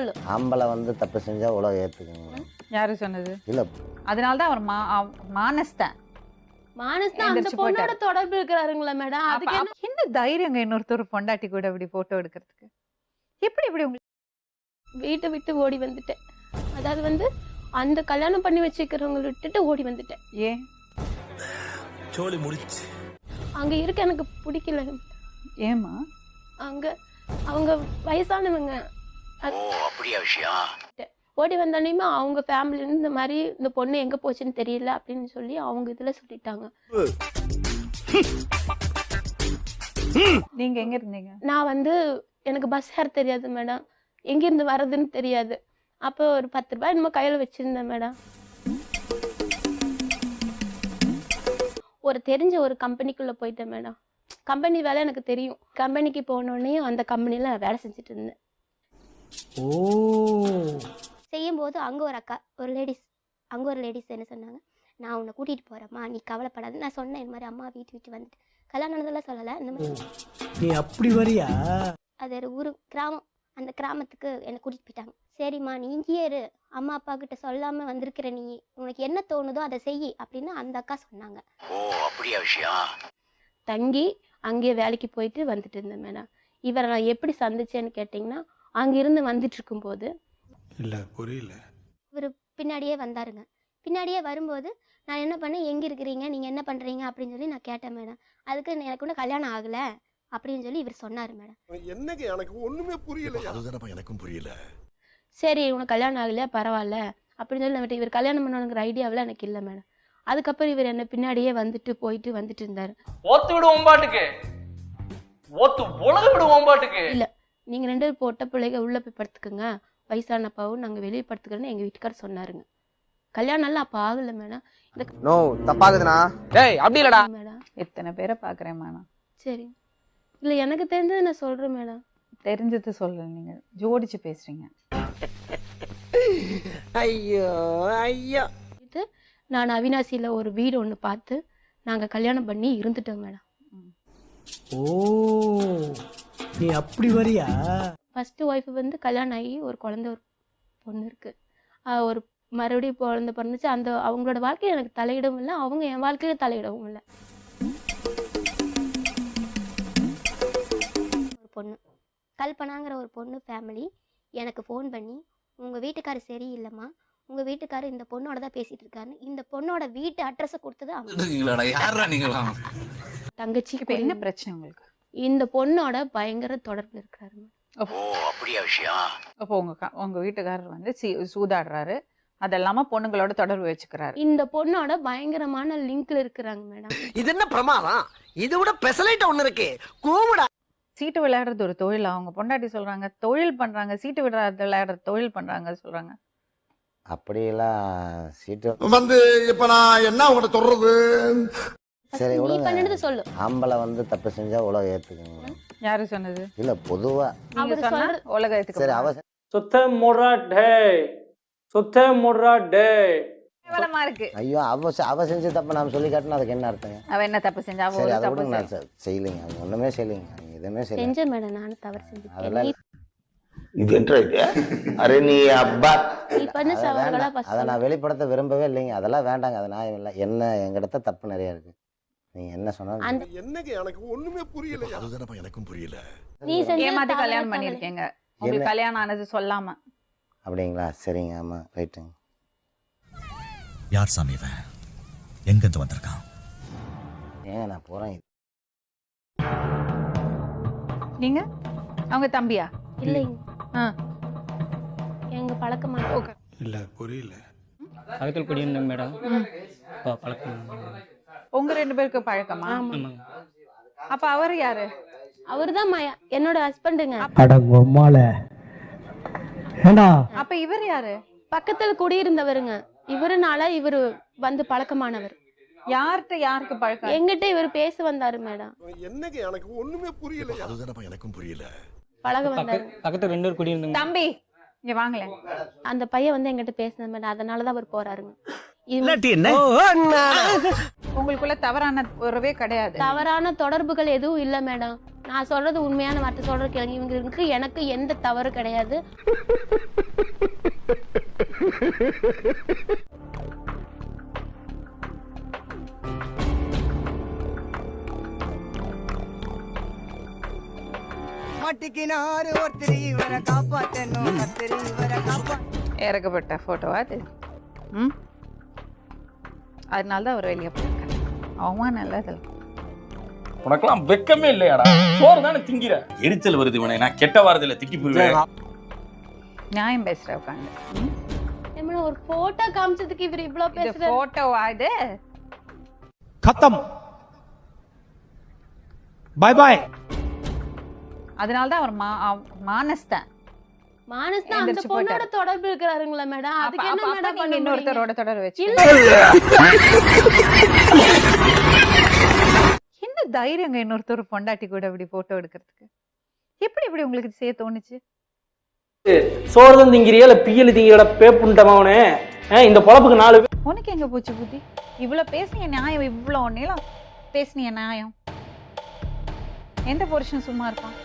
சொல்லு. ஆம்பளை வந்து தப்பு செஞ்சா உலகம் ஏத்துக்குங்க. யாரு சொன்னது? இல்ல அதனாலதான் அவர் மானஸ்தான். மானஸ்தான் அந்த பொண்ணோட தொடர்பு இருக்கிறாருங்களா மேடம்? அதுக்கு என்ன தைரியங்க இன்னொருத்தர் பொண்டாட்டி கூட இப்படி போட்டோ எடுக்கிறதுக்கு? எப்படி இப்படி உங்களுக்கு? வீட்டை விட்டு ஓடி வந்துட்டேன். அதாவது வந்து அந்த கல்யாணம் பண்ணி வச்சுக்கிறவங்க விட்டுட்டு ஓடி வந்துட்டேன். ஏன்? சோலி முடிச்சு. அங்க இருக்க எனக்கு பிடிக்கல. ஏமா? அங்க அவங்க வயசானவங்க. அப்படியா விஷயம்? ஓடி வந்தாலுமே அவங்க ஃபேமிலி இந்த மாதிரி இந்த பொண்ணு எங்க போச்சுன்னு தெரியல அப்படின்னு சொல்லி அவங்க இதுல சொல்லிட்டாங்க. நீங்க எங்க இருந்தீங்க? நான் வந்து எனக்கு பஸ் ஏற தெரியாது மேடம், எங்க இருந்து வர்றதுன்னு தெரியாது. அப்போ ஒரு 10 ரூபாய் என்னமோ கையில வச்சிருந்தேன் மேடம். ஒரு தெரிஞ்ச ஒரு கம்பெனிக்குள்ள போயிட்டேன் மேடம். கம்பெனி வேலை எனக்கு தெரியும். கம்பெனிக்கு போனோடனே அந்த கம்பெனில நான் வேலை செஞ்சுட்டு இருந்தேன். செய்யும்போது அங்கே ஒரு அக்கா ஒரு லேடிஸ் என்ன சொன்னாங்க, நான் உன்னை கூட்டிகிட்டு போகிறேம்மா, நீ கவலைப்படாது. நான் சொன்னேன் இந்த மாதிரி அம்மா விட்டு வந்துட்டு கல்யாணம் ஆனதெல்லாம் சொல்லலை. இந்த மாதிரி நீ அப்படி வரியா? அது ஒரு ஊர் கிராமம், அந்த கிராமத்துக்கு என்னை கூட்டிகிட்டு போயிட்டாங்க. சரிம்மா நீ இங்கேயே இரு, அம்மா அப்பா கிட்ட சொல்லாமல் வந்திருக்கிற, நீ உனக்கு என்ன தோணுதோ அதை செய் அப்படின்னு அந்த அக்கா சொன்னாங்க. அப்படியா விஷயம்? தங்கி அங்கேயே வேலைக்கு போயிட்டு வந்துட்டு இருந்தேன் மேடம். இவரை நான் எப்படி சந்திச்சேன்னு கேட்டிங்கன்னா, அங்கிருந்து வந்துட்டு இருக்கும்போது இல்லை புரியல. இவர் பின்னாடியே வந்தாருங்க. பின்னாடியே வரும்போது நான் என்ன பண்ணேன், எங்கே இருக்கிறீங்க, நீங்கள் என்ன பண்ணுறீங்க அப்படின்னு சொல்லி நான் கேட்டேன் மேடம். அதுக்கு எனக்கு ஒன்றும் கல்யாணம் ஆகலை அப்படின்னு சொல்லி இவர் சொன்னார் மேடம். என்னங்க எனக்கு ஒன்றுமே புரியல. அதுதானப்பா எனக்கும் புரியல. சரி உனக்கு கல்யாணம் ஆகலையா, பரவாயில்ல அப்படின்னு சொல்லி நான் இவர் கல்யாணம் பண்ணணுங்கிற ஐடியாவில் எனக்கு இல்லை மேடம். அதுக்கப்புறம் இவர் என்ன பின்னாடியே வந்துட்டு இருந்தார். ஓத்து விடுவோம் பாட்டுக்கு, ஓத்து உலக விடுவோம் பாட்டுக்கு. இல்லை நீங்கள் 2 பொட்ட பிள்ளைங்க உள்ளே போய் படுத்துக்குங்க, வயசான அப்பாவும் நாங்கள் வெளியே படுத்துக்கிறோன்னு எங்கள் வீட்டுக்காரர் சொன்னாருங்க. கல்யாணம் எல்லாம் அப்போ ஆகலை மேடம். நோ தப்பாகுதுண்ணா. டேய் அப்படி இல்லடா மேடம். எத்தனை பேரை பாக்குறேன் மேடம். சரி இல்லை எனக்கு தெரிஞ்சது நான் சொல்கிறேன் மேடம். தெரிஞ்சது சொல்ல, நீங்க ஜோடிச்சு பேசுறீங்க. ஐயோ ஐயோ. நான் அவினாசியில் ஒரு வீடு ஒன்று பார்த்து நாங்கள் கல்யாணம் பண்ணி இருந்துட்டோம் மேடம். ஓ நீ அப்படி வரியா? ஃபஸ்ட்டு ஒய்ஃபு வந்து கல்யாணம் ஆகி ஒரு குழந்தை, ஒரு பொண்ணு இருக்குது. ஒரு மறுபடியும் குழந்தை பிறந்துச்சு. அந்த அவங்களோட வாழ்க்கையை எனக்கு தலையிடவும் இல்லை, அவங்க என் வாழ்க்கையில் தலையிடவும் இல்லை. ஒரு பொண்ணு கல்பனாங்கிற ஒரு பொண்ணு ஃபேமிலி எனக்கு ஃபோன் பண்ணி, உங்கள் வீட்டுக்காரர் சரியில்லைம்மா, உங்கள் வீட்டுக்காரர் இந்த பொண்ணோட தான் பேசிகிட்டு இருக்காருன்னு இந்த பொண்ணோட வீட்டு அட்ரஸை கொடுத்தது அவங்க. தங்கச்சிக்கு என்ன பிரச்சனை உங்களுக்கு? இந்த பொண்ணோட பயங்கர தொடர்பு இருக்கிறாரு. அப்படியா விஷயம்? அப்போ உங்க வீட்டுக்காரர் வந்து சூதாடுறாரு, அதெல்லாம பொண்ணுங்களோட தொடர்பு வச்சுக்கிறாரு. இந்த பொண்ணோட பயங்கரமான லிங்க்ல இருக்கிறாங்க மேடம். இது என்ன பிரமாதம்? இது விட பெசலைட் ஒண்ணு இருக்கு, கூமுடா. சீட்டு விளையாடுறது ஒரு தொழில். அவங்க பொண்டாட்டி சொல்றாங்க தொழில் பண்றாங்க, சீட்டு விளையாடுற தொழில் பண்றாங்க சொல்றாங்க. அப்படியெல்லாம் சீட்டு வந்து இப்ப நான் என்ன உங்கள்ட்ட சொல்றது? சரி நீ விடுங்க. பண்ணினது சொல்லு. ஆம்பளை வந்து தப்பு செஞ்சா உலகம் ஏத்துக்குங்க. யாரு சொன்னது? இல்ல பொதுவா நீங்க அவர் சொன்னா உலகத்துக்கு சரி அவ சுத்த முறா டே, சுத்த முறா டே. கேவலமா இருக்கு. ஐயோ அவ செஞ்ச தப்பு நாம சொல்லி காட்டினா அதுக்கு என்ன அர்த்தங்க? அவ என்ன தப்பு செஞ்சா? அவ சரி ஒரு அதை தப்பு விடுங்க, நான் செய்யலைங்க, அவங்க ஒண்ணுமே செய்யலைங்க, நீங்க எதுவுமே செய்யல. செஞ்ச மேடம், நானும் தவறு செஞ்சுட்டேன். அதெல்லாம் இது என்ன இது? அரே நீ அப்பா நீ பண்ண சவர்களா அதை நான் வெளிப்படுத்த விரும்பவே இல்லைங்க. அதெல்லாம் வேண்டாங்க, அது நான் இல்லை. என்ன எங்கிட்ட தப்பு நிறைய இருக்கு. நீங்க என்ன சொன்னாலும் என்னங்க எனக்கு ஒண்ணுமே புரியல. அதுதானப்பா எனக்கும் புரியல. நீ செஞ்ச ஏமாத்தி தவறு கல்யாணம் தவறு. பண்ணிருக்கீங்க. உங்களுக்கு கல்யாணம் ஆனது சொல்லாம. அப்படிங்களா? சரிங்க. ஆமா ரைட்டுங்க. யார் சாமி இவன்? எங்க இருந்து வந்திருக்கான்? ஏங்க நான் போறேன். நீங்க அவங்க தம்பியா? இல்லைங்க, ஆ. எங்க பழக்கமா இல்ல புரியல. பக்கத்தில் குடியிருந்த மேடம். பழக்கம். உங்க 2 பேருக்கு பழக்கமா? அப்ப அவர் யாரு? அவர்தான் என்னோட ஹஸ்பண்டுங்க. அடங்கொம்மால ஏண்டா? அப்ப இவர் யாரு? பக்கத்துல குடியிருந்தவருங்க. இவருனால இவரு வந்து பழக்கமானவர். யாருக்கு பழக்கம்? எங்கிட்ட இவர் பேச வந்தாரு மேடம். என்னங்க எனக்கு ஒண்ணுமே புரியல. அதுதானப்பா எனக்கும் புரியல. பழக வந்தாரு. பக்கத்துல 2 பேர் குடியிருந்தாங்க. தம்பி இங்க வாங்கல. அந்த பையன் வந்து எங்கிட்ட பேசின மேடம், அதனாலதான் அவர் போறாருங்க. உங்களுக்குள்ள தவறான உறவே கிடையாது. தவறான தொடர்புகள் எதுவும் இல்ல மேடம். நான் சொல்றது உண்மையான வார்த்தை சொல்ற கேளுங்க. இவங்களுக்கு எனக்கு எந்த தவறு கிடையாது. மாட்டிக்கினாரு ஒருத்தர் இவரை காப்பாத்தணும் கத்திரி இவரை இறக்கப்பட்ட ஃபோட்டோவா அது? ம், அதனால தான் அவர் வெளியே போயிருக்காரு. அவமானம் இல்லை அதில். உனக்கெல்லாம் வெக்கமே இல்லையாடா? சோறு தானே திங்கிற. எரிச்சல் வருது இவனை. நான் கெட்ட வாரத்துல திட்டி போயிருவேன். நியாயம் பேசுற உட்காந்து. நம்மள ஒரு போட்டோ காமிச்சதுக்கு இவர் இவ்ளோ இது பேசுறாரு. ஃபோட்டோவா இது? खत्म बाय बाय அதனால தான் அவர் மானஸ்தான். மானஸ் தான் அந்த எந்திரிச்சு பொண்ணோட போயிட்டாரு. தொடர்பு இருக்கிறாருங்களா மேடம்? அதுக்கு என்ன மேடம் நீங்க பண்ண இன்னொருத்தரோட தொடர் வச்சு இல்ல. என்ன தைரியங்க இன்னொருத்தர் பொண்டாட்டி கூட இப்படி போட்டோ எடுக்கிறதுக்கு? எப்படி இப்படி உங்களுக்கு செய்ய தோணுச்சு? சோறு தான் திங்கிறியா இல்ல பியல் திங்கிறட பேப்புண்டமாவனே? இந்த பொழப்புக்கு 4 பேர். உனக்கு எங்க போச்சு புத்தி? இவ்வளவு பேசுனீங்க நியாயம், இவ்வளவு நேரம் பேசுனீங்க நியாயம். எந்த புருஷன் சும்மா இருப்பான்?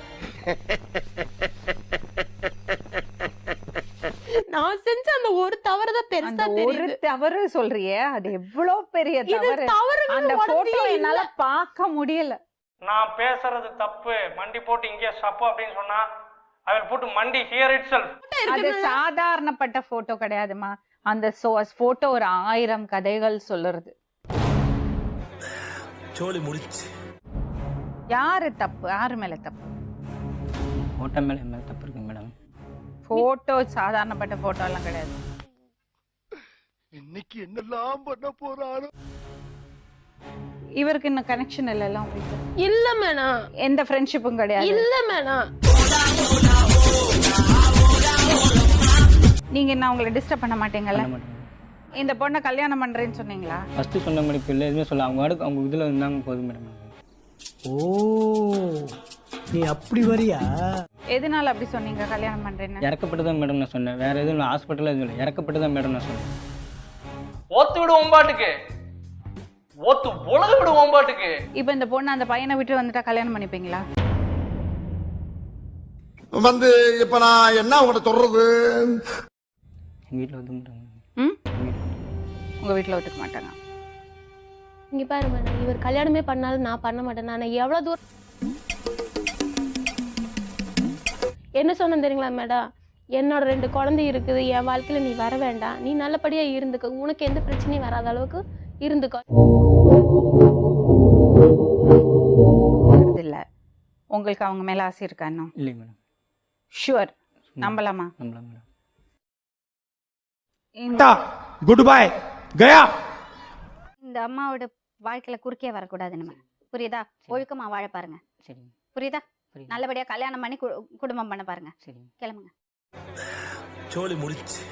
நான் செஞ்ச அந்த ஒரு தவறு தான் அந்த பெருசா ஒரு தெரியுது. தவறு சொல்றியே, அது எவ்வளவு பெரிய இது தவறு. தவறுங்கிற அந்த உடம்பே போட்டோ இல்ல. என்னால பார்க்க முடியல. நான் பேசுறது தப்பு. மண்டி போட்டு இங்கே சப்பு அப்படின்னு சொன்னா I will put Mandi here itself. அது சாதாரணப்பட்ட போட்டோ கிடையாதுமா. அந்த போட்டோ ஒரு 1000 கதைகள் சொல்லுறது. சோலி முடிச்சு யாரு தப்பு? யாரு மேல தப்பு? போட்டோ மேல என்ன தப்பு இருக்கு மேடம்? போட்டோ சாதாரணப்பட்ட போட்டோ எல்லாம் கிடையாது. இன்னைக்கு என்னெல்லாம் பண்ண போறானோ. இவருக்கு இன்னும் கனெக்ஷன் இல்ல உங்களுக்கு? இல்ல மேடம். எந்த ஃப்ரெண்ட்ஷிப்பும் கிடையாது. இல்ல மேடம். நீங்க என்ன அவங்களை டிஸ்டர்ப் பண்ண மாட்டீங்கல்ல? பண்ண மாட்டேங்க. இந்த பொண்ணை கல்யாணம் பண்றேன்னு சொன்னீங்களா? ஃபர்ஸ்ட் சொன்ன மாதிரி இப்போ இல்லை எதுவுமே சொல்ல. அவங்க வாடகை அவங்க இதில் இருந்தாங்க போதும் மேடம். ஓ நீ அப்படி வரியா? எதனால அப்படி சொன்னீங்க கல்யாணம் பண்றேன்னு? இறக்கப்பட்டு தான் மேடம் நான் சொன்னேன். வேற எதுவும் இல்லை. ஹாஸ்பிட்டலில் எதுவும் இல்லை. இறக்கப்பட்டு தான் மேடம் நான் சொன்னேன். ஓத்து விடுவோம் பாட்டுக்கு. ஓத்து உலக விடுவோம் பாட்டுக்கு. இப்ப இந்த பொண்ணு அந்த பையனை விட்டு வந்துட்டா கல்யாணம் பண்ணிப்பீங்களா? வந்து இப்ப நான் என்ன உங்கள்கிட்ட சொல்றது? எங்கள் வீட்டில் வந்து மேடம். ம், உங்க வீட்டுல ஒத்துக்க மாட்டாங்க. இங்க பாரு மேடம், இவர் கல்யாணமே பண்ணாலும் நான் பண்ண மாட்டேன். நான் எவ்வளவு தூரம் என்ன சொன்னேன் தெரியுங்களா மேடம்? என்னோட 2 குழந்தை இருக்குது. என் வாழ்க்கையில நீ வர வேண்டாம். நீ நல்லபடியா இருந்துக்க. உனக்கு எந்த பிரச்சனையும் வராத அளவுக்கு இருந்துக்கோ. இல்ல உங்களுக்கு அவங்க மேல ஆசை இருக்கா இன்னும்? இல்லை மேடம். ஷுவர், நம்பலாமா? நம்பலாம் மேடம். गुड बाय गया. இந்த அம்மாவோட வாழ்க்கையில குறுக்கே வரக்கூடாது நம்ம. புரியுதா? ஒழுக்கமா வாழ பாருங்க. சரிங்க. புரியுதா? புரியுது. நல்லபடியா கல்யாணம் பண்ணி குடும்பம் பண்ண பாருங்க. சரிங்க. கிளம்புங்க. சோலி முடிச்சு